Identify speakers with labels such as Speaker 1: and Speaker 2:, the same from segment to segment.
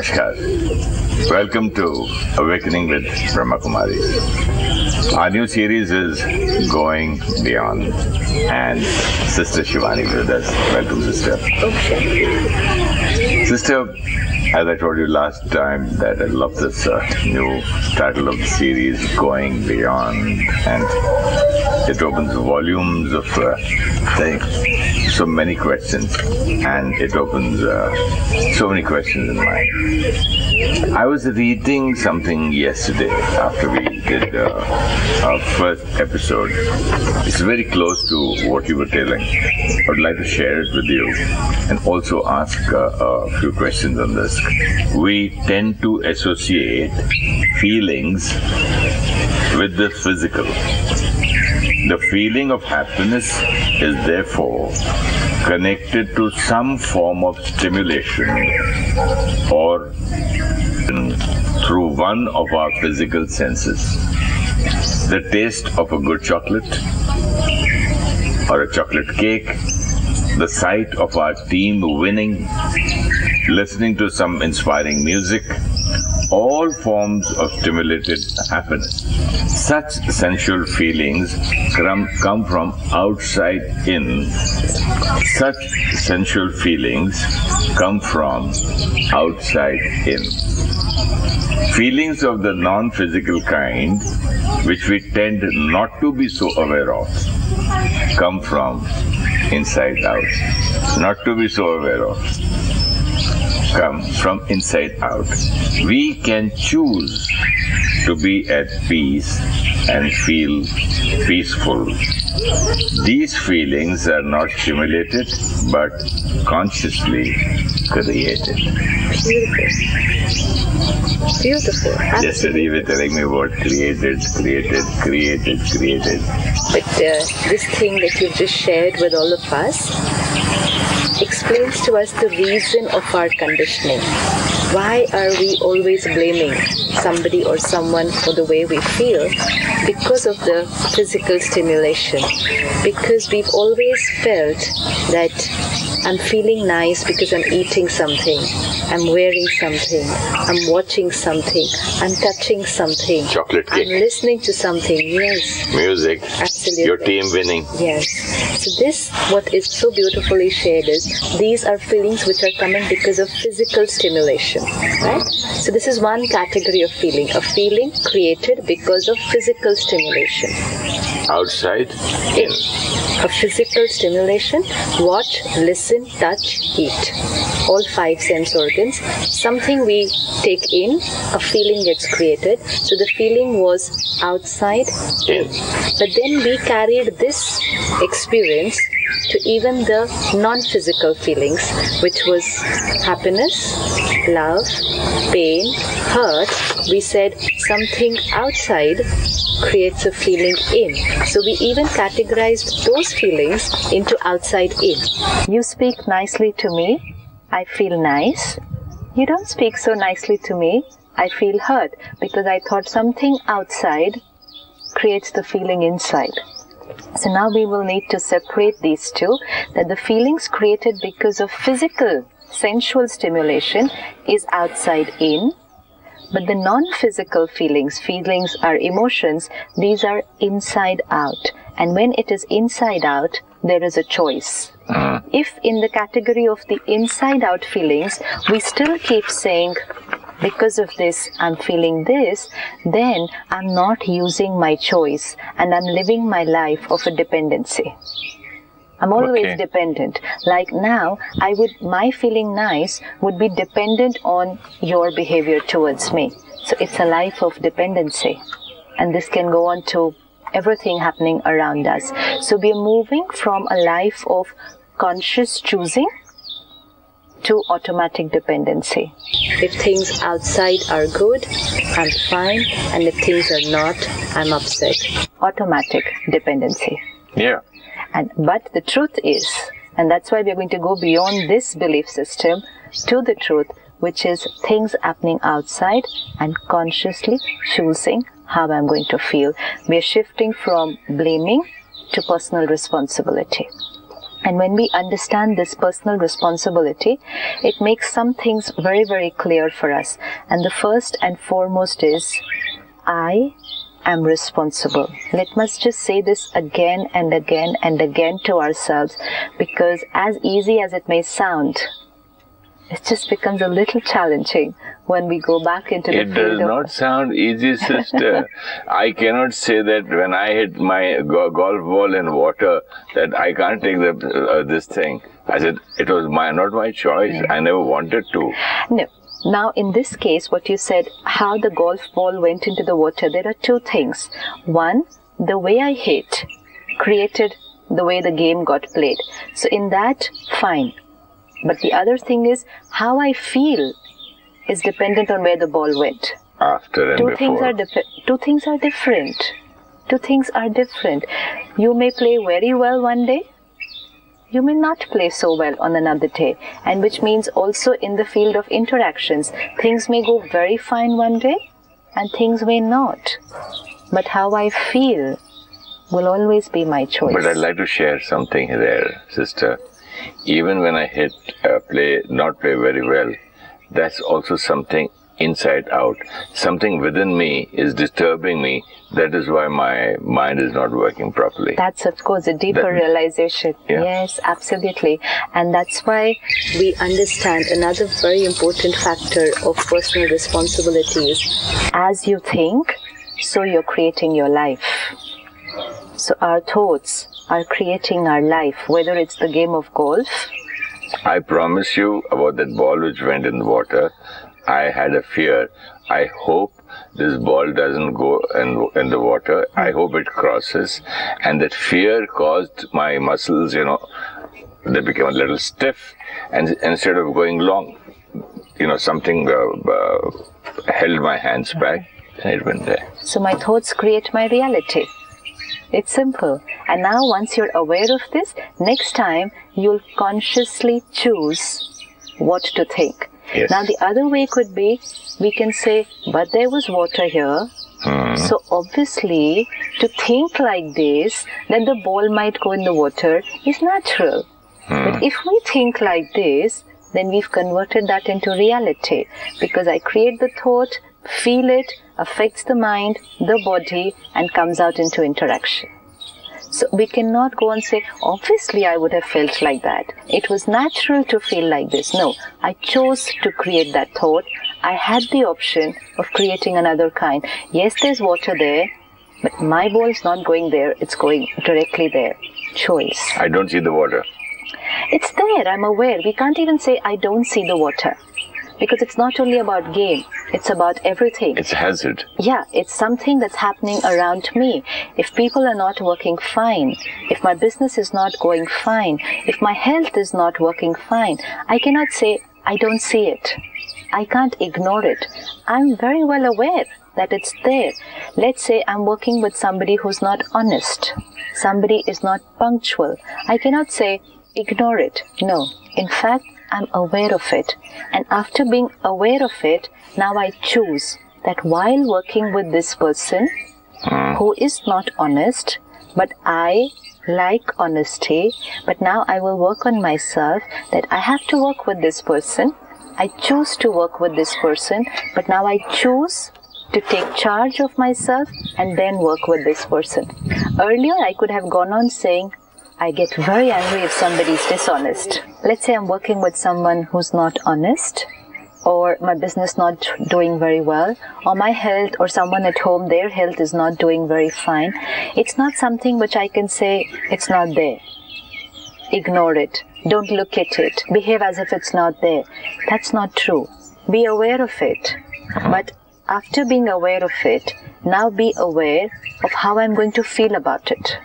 Speaker 1: Namaskar. Welcome to Awakening with Brahmakumaris. Our new series is Going Beyond, and Sister Shivani with us. Welcome, Sister.
Speaker 2: Okay.
Speaker 1: Sister, as I told you last time that I love this new title of the series, Going Beyond, and it opens volumes of so many questions, and it opens so many questions in mind. I was reading something yesterday after we did our first episode. It's very close to what you were telling. I would like to share it with you and also ask a few questions on this. We tend to associate feelings with the physical. The feeling of happiness is therefore connected to some form of stimulation or through one of our physical senses. The taste of a good chocolate or a chocolate cake, the sight of our team winning, listening to some inspiring music, all forms of stimulated happiness. Such sensual feelings come from outside in. Such sensual feelings come from outside in. Feelings of the non-physical kind, which we tend not to be so aware of, come from inside out. Not to be so aware of, come from inside out. We can choose to be at peace and feel peaceful. These feelings are not stimulated but consciously created.
Speaker 2: Beautiful. Absolutely.
Speaker 1: Yesterday you were telling me about created.
Speaker 2: But this thing that you've just shared with all of us explains to us the reason of our conditioning. Why are we always blaming somebody or someone for the way we feel? Because of the physical stimulation. Because we've always felt that I'm feeling nice because I'm eating something, I'm wearing something, I'm watching something, I'm touching something,
Speaker 1: chocolate cake,
Speaker 2: I'm listening to something, yes.
Speaker 1: Music,
Speaker 2: absolutely.
Speaker 1: Your team winning.
Speaker 2: Yes. So this, what is so beautifully shared is, these are feelings which are coming because of physical stimulation, right? So this is one category of feeling, a feeling created because of physical stimulation.
Speaker 1: Outside in.
Speaker 2: A physical stimulation, watch, listen, touch, eat. All 5 sense organs. Something we take in, a feeling gets created. So the feeling was outside in. But then we carried this experience to even the non-physical feelings, which was happiness, love, pain, hurt. We said something outside creates a feeling in. So we even categorized those feelings into outside in. You speak nicely to me, I feel nice. You don't speak so nicely to me, I feel hurt, because I thought something outside creates the feeling inside. So now we will need to separate these two, that the feelings created because of physical, sensual stimulation is outside in, but the non-physical feelings are emotions, these are inside out. And when it is inside out, there is a choice. If in the category of the inside out feelings, we still keep saying, because of this, I'm feeling this, then I'm not using my choice and I'm living my life of a dependency. I'm always dependent. Like now, my feeling nice would be dependent on your behavior towards me. So it's a life of dependency. And this can go on to everything happening around us. So we are moving from a life of conscious choosing to automatic dependency. If things outside are good, I'm fine, and if things are not, I'm upset. Automatic dependency.
Speaker 1: Yeah.
Speaker 2: But the truth is, and that's why we're going to go beyond this belief system to the truth, which is things happening outside and consciously choosing how I'm going to feel. We're shifting from blaming to personal responsibility. And when we understand this personal responsibility, it makes some things very, very clear for us. And the first and foremost is, I am responsible. Let us just say this again and again and again to ourselves, because as easy as it may sound, it just becomes a little challenging when we go back into the field.
Speaker 1: It does not sound easy, sister. I cannot say that when I hit my golf ball in water that I can't take this thing. I said it was not my choice. I never wanted to.
Speaker 2: No. Now, in this case, what you said, how the golf ball went into the water, there are two things. One, the way I hit created the way the game got played. So in that, fine. But the other thing is, how I feel is dependent on where the ball went.
Speaker 1: After and
Speaker 2: Two
Speaker 1: before.
Speaker 2: Two things are different. Two things are different. You may play very well one day. You may not play so well on another day. And which means also in the field of interactions, things may go very fine one day and things may not. But how I feel will always be my choice.
Speaker 1: But I'd like to share something there, sister. Even when I not play very well, that's also something inside out. Something within me is disturbing me. That is why my mind is not working properly.
Speaker 2: That's, of course, a deeper realization.
Speaker 1: Yeah.
Speaker 2: Yes, absolutely. And that's why we understand another very important factor of personal responsibility is, as you think, so you're creating your life. So our thoughts are creating our life, whether it's the game of golf.
Speaker 1: I promise you about that ball which went in the water, I had a fear. I hope this ball doesn't go in the water. I hope it crosses. And that fear caused my muscles, they became a little stiff. And instead of going long, something held my hands back and it went there.
Speaker 2: So my thoughts create my reality. It's simple. And now once you're aware of this, next time you'll consciously choose what to think.
Speaker 1: Yes.
Speaker 2: Now the other way could be, we can say, but there was water here. So obviously, to think like this, that the ball might go in the water is natural. But if we think like this, then we've converted that into reality. Because I create the thought, feel it, affects the mind, the body, and comes out into interaction. So we cannot go and say, obviously I would have felt like that. It was natural to feel like this. No, I chose to create that thought. I had the option of creating another kind. Yes, there's water there, but my ball is not going there. It's going directly there. Choice.
Speaker 1: I don't see the water.
Speaker 2: It's there, I'm aware. We can't even say I don't see the water. Because it's not only about game, it's about everything.
Speaker 1: It's a hazard.
Speaker 2: Yeah, it's something that's happening around me. If people are not working fine, if my business is not going fine, if my health is not working fine, I cannot say, I don't see it. I can't ignore it. I'm very well aware that it's there. Let's say I'm working with somebody who's not honest. Somebody is not punctual. I cannot say, ignore it. No. In fact, I'm aware of it. And after being aware of it, now I choose that while working with this person who is not honest, but I like honesty, but now I will work on myself, that I have to work with this person. I choose to work with this person, but now I choose to take charge of myself and then work with this person. Earlier, I could have gone on saying, I get very angry if somebody is dishonest. Let's say I'm working with someone who's not honest, or my business not doing very well, or my health, or someone at home, their health is not doing very fine. It's not something which I can say, it's not there. Ignore it. Don't look at it. Behave as if it's not there. That's not true. Be aware of it. But after being aware of it, now be aware of how I'm going to feel about it.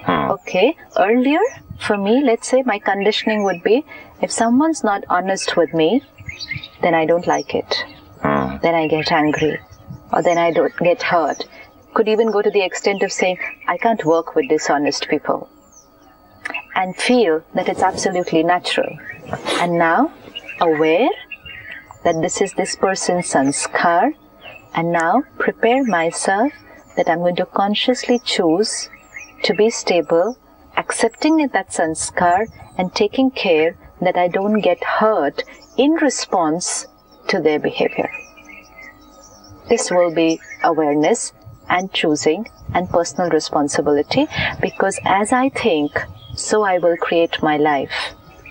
Speaker 2: Okay, earlier, for me, let's say my conditioning would be, if someone's not honest with me, then I don't like it. Then I get angry. Or then I don't get hurt. Could even go to the extent of saying, I can't work with dishonest people. And feel that it's absolutely natural. And now, aware that this is this person's sanskar, and now prepare myself that I'm going to consciously choose to be stable, accept accepting that sanskar and taking care that I don't get hurt in response to their behavior. This will be awareness and choosing and personal responsibility, because as I think, so I will create my life.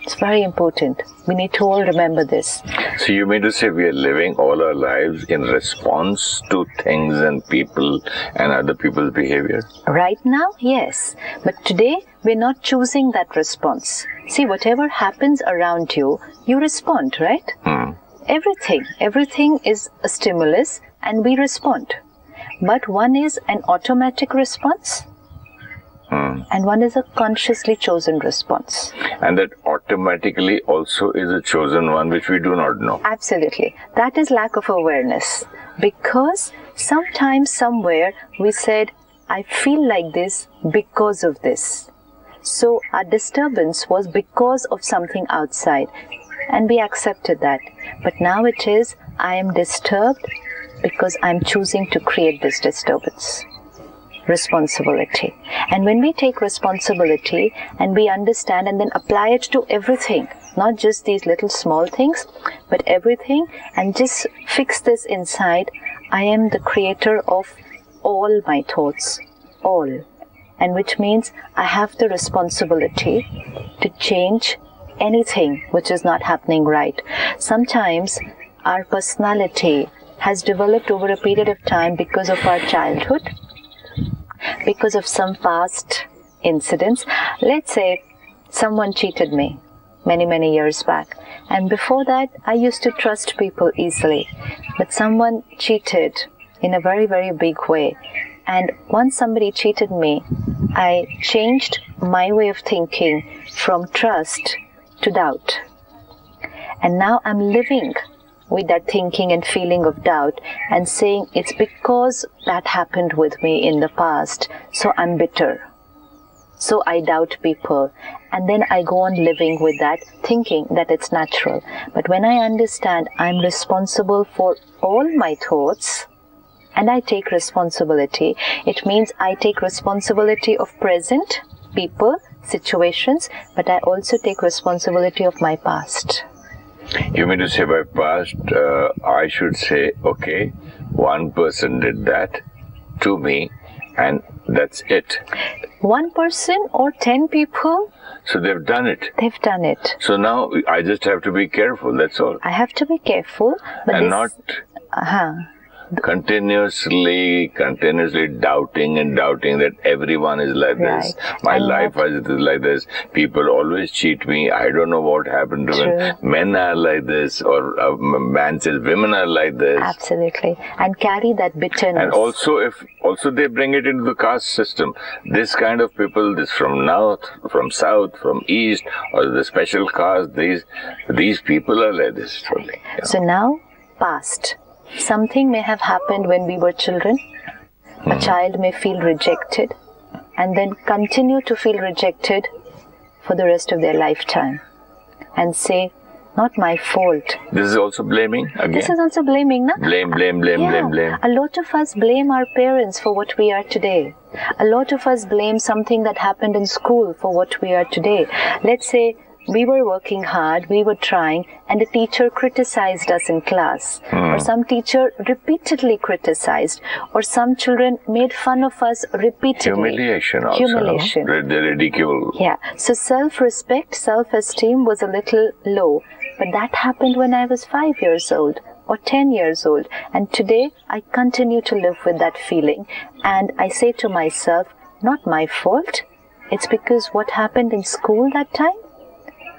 Speaker 2: It's very important. We need to all remember this.
Speaker 1: So you mean to say we are living all our lives in response to things and people and other people's behavior?
Speaker 2: Right now, yes. But today, we're not choosing that response. See, whatever happens around you, you respond, right? Everything is a stimulus and we respond. But one is an automatic response and one is a consciously chosen response.
Speaker 1: And that automatically also is a chosen one which we do not know.
Speaker 2: Absolutely. That is lack of awareness. Because sometimes, somewhere, we said, I feel like this because of this. So our disturbance was because of something outside. And we accepted that. But now it is, I am disturbed because I'm choosing to create this disturbance. Responsibility. And when we take responsibility and we understand and then apply it to everything, not just these little small things, but everything, and just fix this inside, I am the creator of all my thoughts, all. And which means I have the responsibility to change anything which is not happening right. Sometimes our personality has developed over a period of time because of our childhood, because of some past incidents. Let's say someone cheated me many years back, and before that I used to trust people easily, but someone cheated in a very big way, and once somebody cheated me, I changed my way of thinking from trust to doubt, and now I'm living with that thinking and feeling of doubt and saying it's because that happened with me in the past, so I'm bitter, so I doubt people, and then I go on living with that thinking that it's natural. But when I understand I'm responsible for all my thoughts and I take responsibility, it means I take responsibility of present people, situations, but I also take responsibility of my past.
Speaker 1: You mean to say by past, I should say, okay, one person did that to me and that's it.
Speaker 2: One person or 10 people?
Speaker 1: So they've done it.
Speaker 2: They've done it.
Speaker 1: So now I just have to be careful, that's all.
Speaker 2: I have to be careful. But
Speaker 1: and not continuously doubting that everyone is like this. My life is like this. People always cheat me. I don't know what happened to them. Men are like this, or a man says women are like this.
Speaker 2: Absolutely. And carry that bitterness.
Speaker 1: And also they bring it into the caste system. This kind of people, this from north, from south, from east, or the special caste, these people are like this totally. You know.
Speaker 2: So now, past. Something may have happened when we were children. A child may feel rejected and then continue to feel rejected for the rest of their lifetime and say, not my fault.
Speaker 1: This is also blaming again?
Speaker 2: This is also blaming, na?
Speaker 1: Blame.
Speaker 2: A lot of us blame our parents for what we are today. A lot of us blame something that happened in school for what we are today. Let's say we were working hard, we were trying, and a teacher criticized us in class. Or some teacher repeatedly criticized. Or some children made fun of us repeatedly.
Speaker 1: Humiliation also.
Speaker 2: Humiliation.
Speaker 1: No? They're ridiculed.
Speaker 2: Yeah. So self-respect, self-esteem was a little low. But that happened when I was 5 years old or 10 years old. And today, I continue to live with that feeling. And I say to myself, not my fault. It's because what happened in school that time,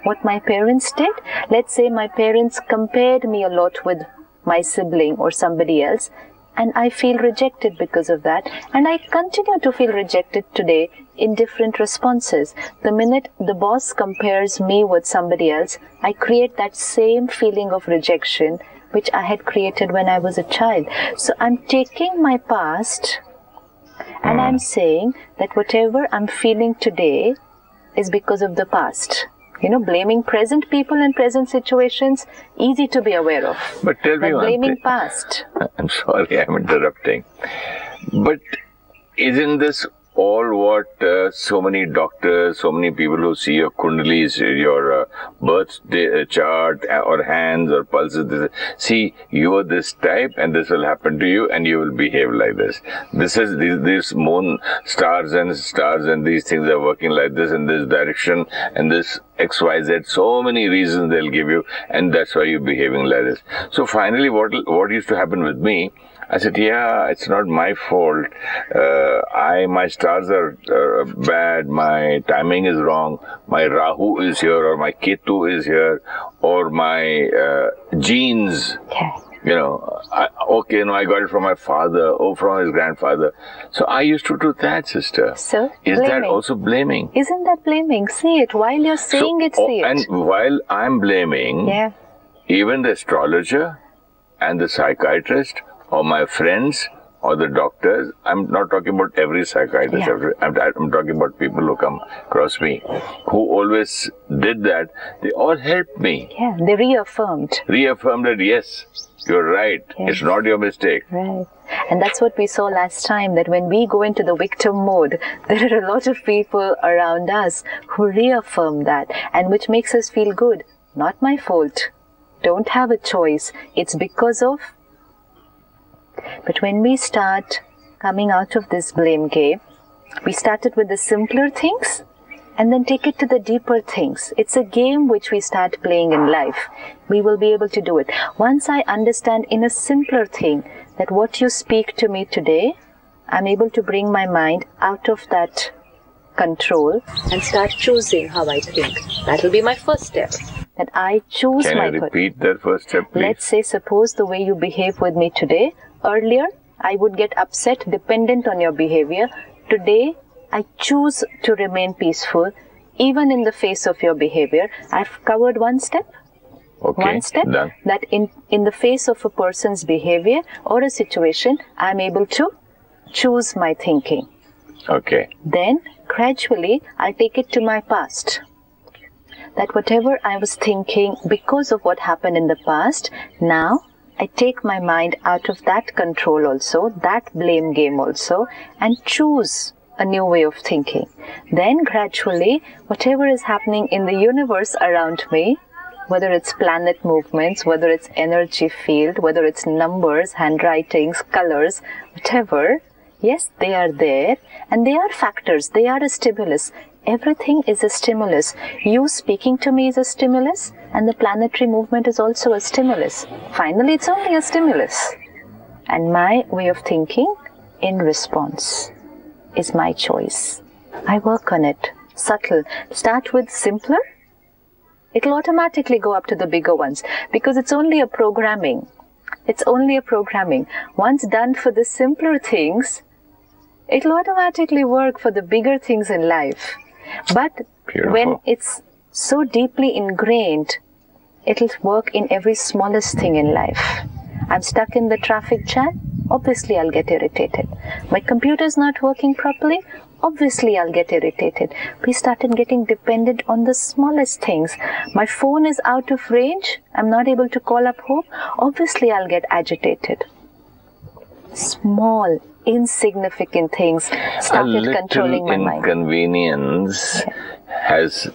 Speaker 2: what my parents did. Let's say my parents compared me a lot with my sibling or somebody else, and I feel rejected because of that, and I continue to feel rejected today in different responses. The minute the boss compares me with somebody else, I create that same feeling of rejection which I had created when I was a child. So I'm taking my past and I'm saying that whatever I'm feeling today is because of the past. You know, blaming present people and present situations, easy to be aware of.
Speaker 1: But tell me one thing.
Speaker 2: Blaming past.
Speaker 1: I'm sorry, I'm interrupting. But isn't this all what so many doctors, so many people who see your kundalis, your birth chart or hands or pulses, they say, see, you are this type and this will happen to you and you will behave like this. This is these moon stars and these things are working like this in this direction and this XYZ, so many reasons they'll give you, and that's why you're behaving like this. So finally, what used to happen with me, I said, yeah, it's not my fault. My stars are bad, my timing is wrong, my Rahu is here, or my Ketu is here, or my genes.
Speaker 2: Okay.
Speaker 1: You know, I got it from my father or from his grandfather. So I used to do that, sister.
Speaker 2: So,
Speaker 1: is
Speaker 2: blaming.
Speaker 1: that also blaming?
Speaker 2: Isn't that blaming? See it. While you're saying it, see it.
Speaker 1: And while I'm blaming,
Speaker 2: yeah,
Speaker 1: even the astrologer and the psychiatrist or my friends or the doctors, I'm not talking about every psychiatrist, I'm talking about people who come across me, who always did that, they all helped me.
Speaker 2: Yeah, they reaffirmed.
Speaker 1: Reaffirmed that, yes, you're right, yes. It's not your mistake.
Speaker 2: Right. And that's what we saw last time, that when we go into the victim mode, there are a lot of people around us who reaffirm that, and which makes us feel good. Not my fault. Don't have a choice. It's because of... But when we start coming out of this blame game, we started with the simpler things and then take it to the deeper things. It's a game which we start playing in life. We will be able to do it. Once I understand in a simpler thing that what you speak to me today, I'm able to bring my mind out of that control and start choosing how I think. That will be my first step. That I choose my...
Speaker 1: Can you repeat that first step, please?
Speaker 2: Let's say, suppose the way you behave with me today, earlier I would get upset dependent on your behavior. Today, I choose to remain peaceful even in the face of your behavior. I've covered one step.
Speaker 1: Okay,
Speaker 2: one step.
Speaker 1: Done.
Speaker 2: That in the face of a person's behavior or a situation, I'm able to choose my thinking.
Speaker 1: Okay.
Speaker 2: Then, gradually, I'll take it to my past. That whatever I was thinking because of what happened in the past, now I take my mind out of that control also, that blame game also, and choose a new way of thinking. Then gradually, whatever is happening in the universe around me, whether it's planet movements, whether it's energy field, whether it's numbers, handwritings, colors, whatever, yes, they are there, and they are factors, they are a stimulus. Everything is a stimulus. You speaking to me is a stimulus, and the planetary movement is also a stimulus. Finally, it's only a stimulus. And my way of thinking in response is my choice. I work on it. Subtle. Start with simpler. It'll automatically go up to the bigger ones because it's only a programming. It's only a programming. Once done for the simpler things, it'll automatically work for the bigger things in life. But
Speaker 1: Beautiful.
Speaker 2: When it's so deeply ingrained, it'll work in every smallest thing in life. I'm stuck in the traffic jam, obviously I'll get irritated. My computer's not working properly, obviously I'll get irritated. We started getting dependent on the smallest things. My phone is out of range, I'm not able to call up home, obviously I'll get agitated. Small, insignificant things started controlling my mind.
Speaker 1: Inconvenience has,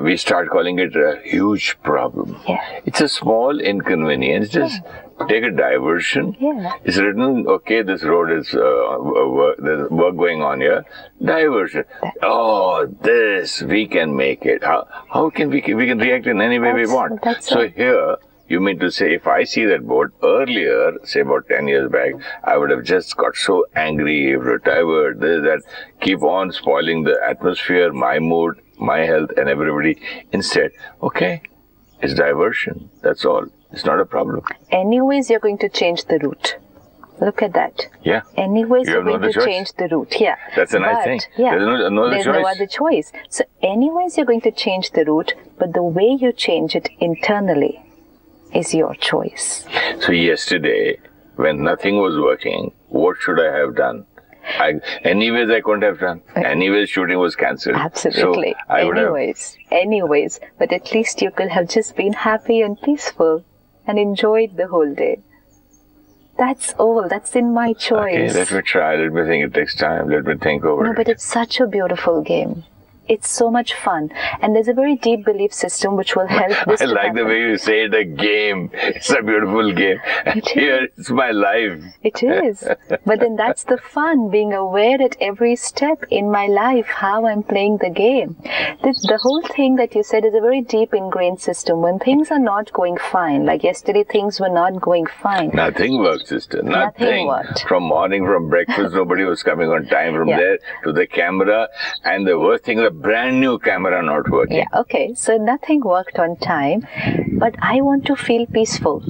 Speaker 1: we start calling it a huge problem.
Speaker 2: Yeah.
Speaker 1: It's a small inconvenience, just take a diversion.
Speaker 2: Yeah.
Speaker 1: It's written, okay, this road is, there's work going on here. Diversion. Oh, this, we can make it. How can we can react in any way we want. So here, you mean to say, if I see that board earlier, say about 10 years back, I would have just got so angry, retired, this, that, keep on spoiling the atmosphere, my mood, my health, and everybody. Instead, okay, it's diversion. That's all. It's not a problem.
Speaker 2: Anyways, you're going to change the route. Look at that.
Speaker 1: Yeah.
Speaker 2: Anyways, you're going to change the route. Yeah.
Speaker 1: That's a nice thing.
Speaker 2: Yeah.
Speaker 1: There's no
Speaker 2: other choice. So anyways, you're going to change the route, but the way you change it internally is your choice.
Speaker 1: So yesterday, when nothing was working, what should I have done? Anyways, I couldn't have done. Anyways, shooting was cancelled.
Speaker 2: Absolutely.
Speaker 1: So
Speaker 2: anyways. But at least you could have just been happy and peaceful and enjoyed the whole day. That's all. That's in my choice.
Speaker 1: Okay, let me try. Let me think. It takes time. Let me think over it.
Speaker 2: No, but it's such a beautiful game. It's so much fun. And there's a very deep belief system which will help this
Speaker 1: I
Speaker 2: to
Speaker 1: like
Speaker 2: happen.
Speaker 1: the way you say it, a game. It's a beautiful game.
Speaker 2: It
Speaker 1: Here, it's my life.
Speaker 2: It is. But then that's the fun, being aware at every step in my life how I'm playing the game. The whole thing that you said is a very deep ingrained system. When things are not going fine, like yesterday things were not going fine.
Speaker 1: Nothing worked, sister. Nothing.
Speaker 2: Worked.
Speaker 1: From morning, from breakfast, nobody was coming on time. From there to the camera. And the worst thing, the brand new camera not working.
Speaker 2: Yeah, okay. So nothing worked on time. But I want to feel peaceful.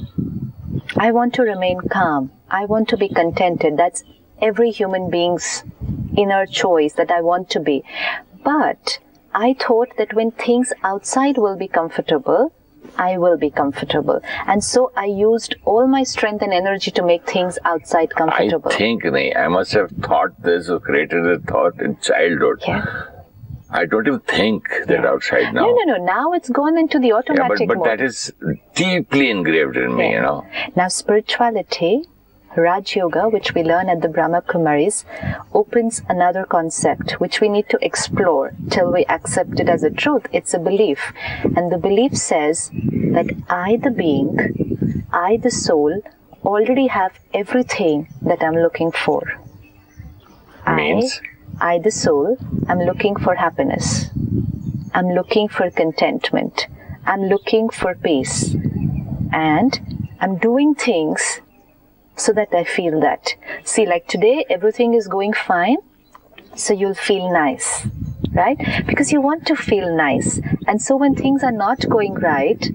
Speaker 2: I want to remain calm. I want to be contented. That's every human being's inner choice, that I want to be. But I thought that when things outside will be comfortable, I will be comfortable. And so I used all my strength and energy to make things outside comfortable.
Speaker 1: I must have thought this or created a thought in childhood.
Speaker 2: Yeah.
Speaker 1: I don't even think that outside now.
Speaker 2: No. Now it's gone into the automatic
Speaker 1: but
Speaker 2: mode.
Speaker 1: that is deeply engraved in me, you know.
Speaker 2: Now spirituality, Rajayoga, which we learn at the Brahmakumaris, opens another concept which we need to explore till we accept it as a truth. It's a belief. And the belief says that I, the being, I, the soul, already have everything that I'm looking for.
Speaker 1: Means?
Speaker 2: I, the soul, am looking for happiness. I'm looking for contentment. I'm looking for peace. And I'm doing things so that I feel that. See, like today, everything is going fine, so you'll feel nice, right? Because you want to feel nice. And so when things are not going right,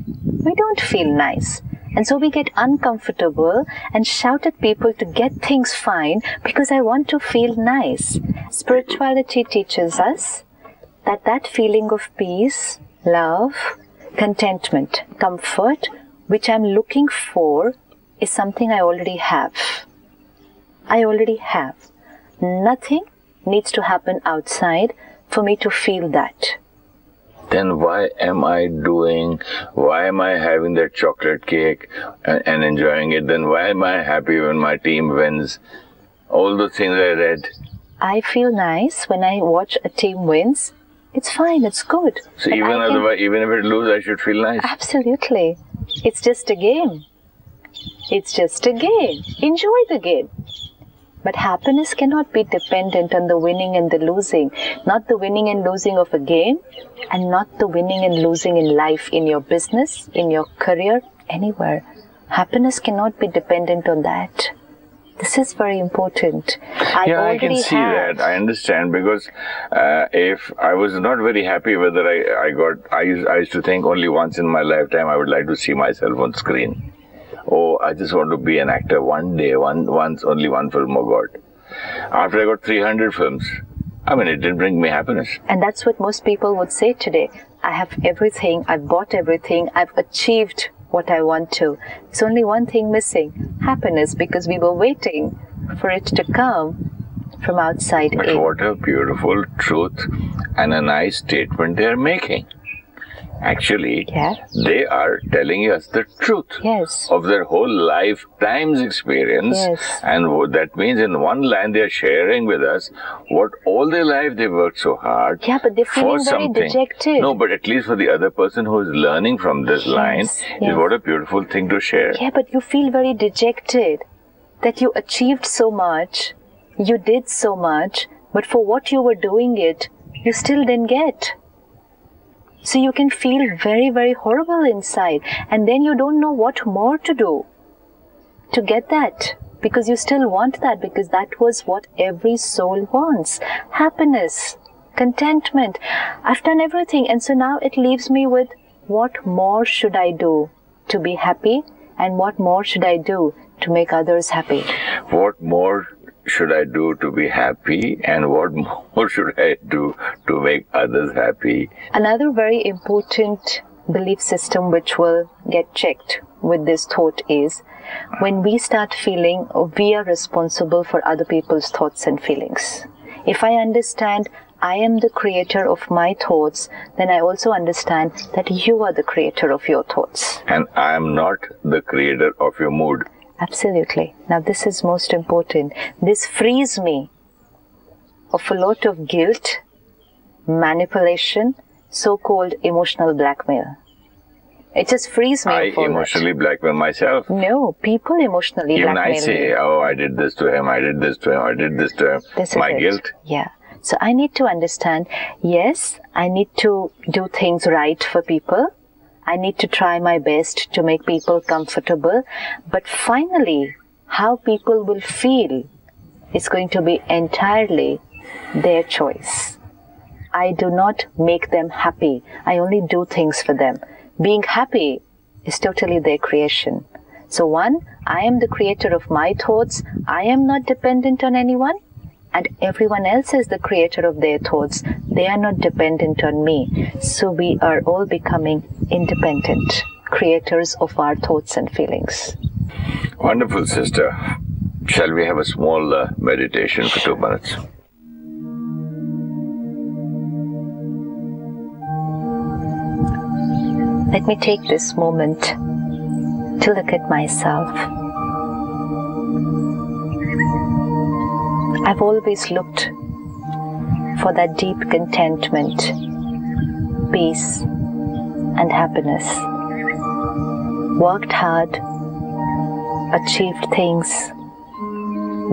Speaker 2: we don't feel nice. And so we get uncomfortable and shout at people to get things fine because I want to feel nice. Spirituality teaches us that that feeling of peace, love, contentment, comfort, which I'm looking for, is something I already have. I already have. Nothing needs to happen outside for me to feel that.
Speaker 1: Then why am I having that chocolate cake and enjoying it? Then why am I happy when my team wins? All those things I read.
Speaker 2: I feel nice when I watch a team wins. It's fine, it's good.
Speaker 1: So even if it loses, I should feel nice?
Speaker 2: Absolutely. It's just a game. It's just a game. Enjoy the game. But happiness cannot be dependent on the winning and the losing. Not the winning and losing of a game, and not the winning and losing in life, in your business, in your career, anywhere. Happiness cannot be dependent on that. This is very important.
Speaker 1: I can see that. I understand, because if I was not very happy whether I used to think only once in my lifetime I would like to see myself on screen. Oh, I just want to be an actor one day, once, only one film, oh God. After I got 300 films, it didn't bring me happiness.
Speaker 2: And that's what most people would say today. I have everything, I've bought everything, I've achieved what I want to. It's only one thing missing, happiness, because we were waiting for it to come from outside
Speaker 1: in. What a beautiful truth and a nice statement they're making. Actually, they are telling us the truth of their whole lifetime's experience. And what that means, in one line, they are sharing with us what all their life they worked so hard
Speaker 2: but they're feeling very dejected.
Speaker 1: No, but at least for the other person who is learning from this line, is what a beautiful thing to share.
Speaker 2: Yeah, but you feel very dejected that you achieved so much, you did so much, but for what you were doing it, you still didn't get. So you can feel very, very horrible inside, and then you don't know what more to do to get that, because you still want that, because that was what every soul wants. Happiness, contentment. I've done everything, and so now it leaves me with, what more should I do to be happy, and what more should I do to make others happy?
Speaker 1: What more should I do to be happy, and what more should I do to make others happy?
Speaker 2: Another very important belief system which will get checked with this thought is, when we start feeling we are responsible for other people's thoughts and feelings. If I understand I am the creator of my thoughts, then I also understand that you are the creator of your thoughts.
Speaker 1: And I am not the creator of your mood.
Speaker 2: Absolutely. Now this is most important. This frees me of a lot of guilt, manipulation, so-called emotional blackmail. It just frees me
Speaker 1: I
Speaker 2: of all
Speaker 1: emotionally blackmail myself.
Speaker 2: No, people emotionally
Speaker 1: Even
Speaker 2: blackmail
Speaker 1: I say,
Speaker 2: me.
Speaker 1: oh, I did this to him, I did this to him, I did this to him.
Speaker 2: This is
Speaker 1: My
Speaker 2: it.
Speaker 1: guilt.
Speaker 2: Yeah. So I need to understand, yes, I need to do things right for people. I need to try my best to make people comfortable. But finally, how people will feel is going to be entirely their choice. I do not make them happy. I only do things for them. Being happy is totally their creation. So one, I am the creator of my thoughts. I am not dependent on anyone. And everyone else is the creator of their thoughts. They are not dependent on me. So we are all becoming independent creators of our thoughts and feelings.
Speaker 1: Wonderful, sister. Shall we have a small meditation for 2 minutes?
Speaker 2: Let me take this moment to look at myself. I've always looked for that deep contentment, peace, and happiness. Worked hard, achieved things,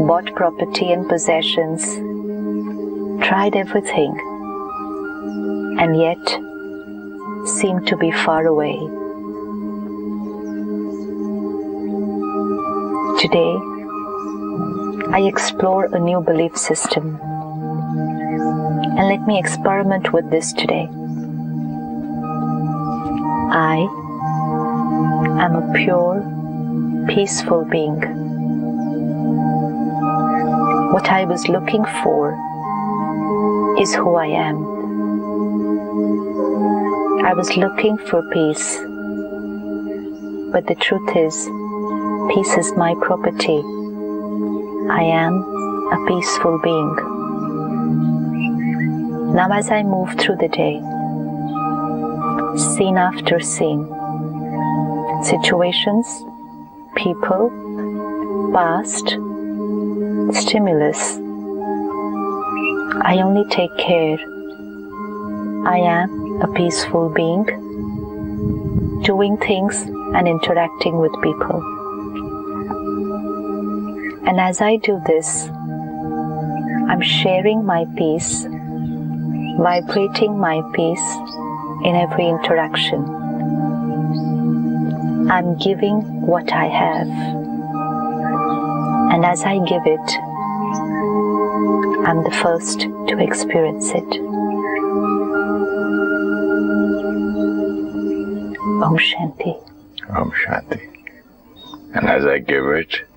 Speaker 2: bought property and possessions, tried everything, and yet seemed to be far away. Today, I explore a new belief system, and let me experiment with this today. I am a pure, peaceful being. What I was looking for is who I am. I was looking for peace, but the truth is, peace is my property. I am a peaceful being. Now as I move through the day, scene after scene, situations, people, past, stimulus, I only take care. I am a peaceful being, doing things and interacting with people. And as I do this, I'm sharing my peace, vibrating my peace in every interaction. I'm giving what I have. And as I give it, I'm the first to experience it. Om Shanti.
Speaker 1: Om Shanti. And as I give it,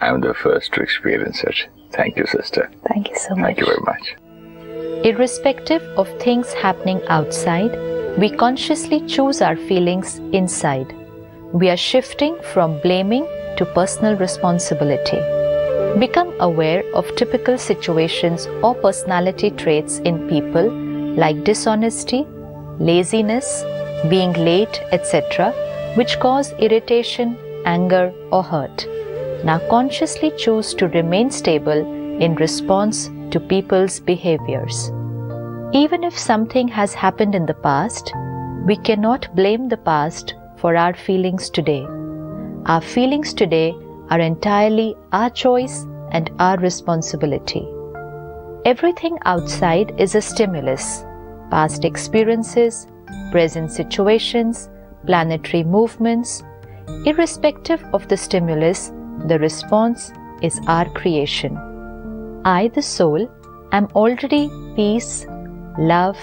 Speaker 1: I'm the first to experience it. Thank you, sister.
Speaker 2: Thank you so much.
Speaker 1: Thank you very much.
Speaker 3: Irrespective of things happening outside, we consciously choose our feelings inside. We are shifting from blaming to personal responsibility. Become aware of typical situations or personality traits in people like dishonesty, laziness, being late, etc., which cause irritation, anger, or hurt. Now consciously choose to remain stable in response to people's behaviors. Even if something has happened in the past, we cannot blame the past for our feelings today. Our feelings today are entirely our choice and our responsibility. Everything outside is a stimulus. Past experiences, present situations, planetary movements. Irrespective of the stimulus, the response is our creation. I, the soul, am already peace, love,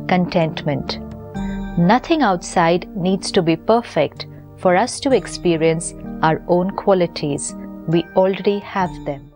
Speaker 3: contentment. Nothing outside needs to be perfect for us to experience our own qualities. We already have them.